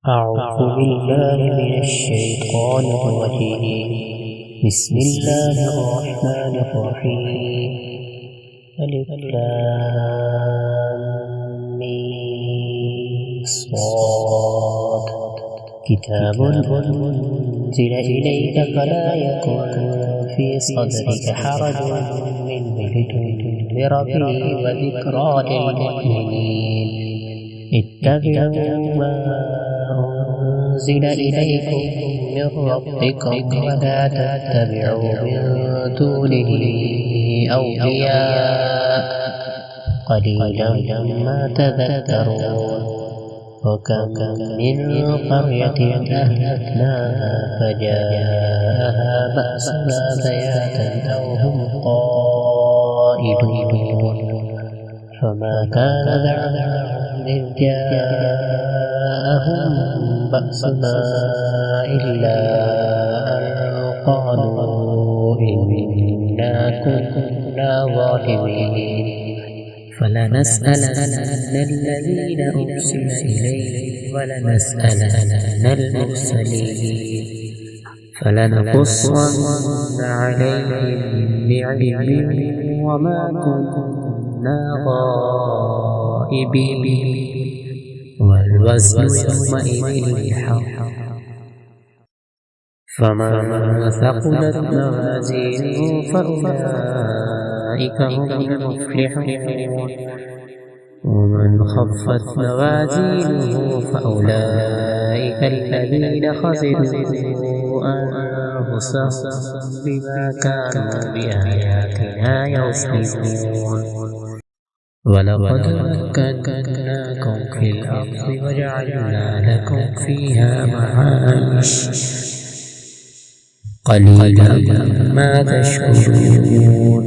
أعوذ بالله من الشيطان الرجيم. بسم الله الرحمن الرحيم. ألف لام ميم صاد. كتاب أنزل إليك فلا يكن في صدرك حرج منه لتنذر به وذكرى للمؤمنين. اتبعوا ما أنزل إليكم من ربكم ولا تتبعوا من دونه أولياء قليلا ما تذكرون. وكم من قرية أهلكناها فجاءها بأسنا بياتا أو هم قائلون. فما كان دعواهم إذ جاءهم بأسنا إلا أن قالوا إنا كنا ظالمين. فلنسألن الذين أرسل إليهم ولنسألن المرسلين. فلنقصن عليهم بعلم وما كنا غائبين. والوزن يومئذ الحق. فمن ثقلت موازينه فأولئك هم المفلحون. ومن خفت موازينه فأولئك الذين خسروا أنفسهم بما كانوا بآياتنا يظلمون. ولقد مكناكم في الأرض وجعلنا لكم فيها معايش قليلا ما تشكرون.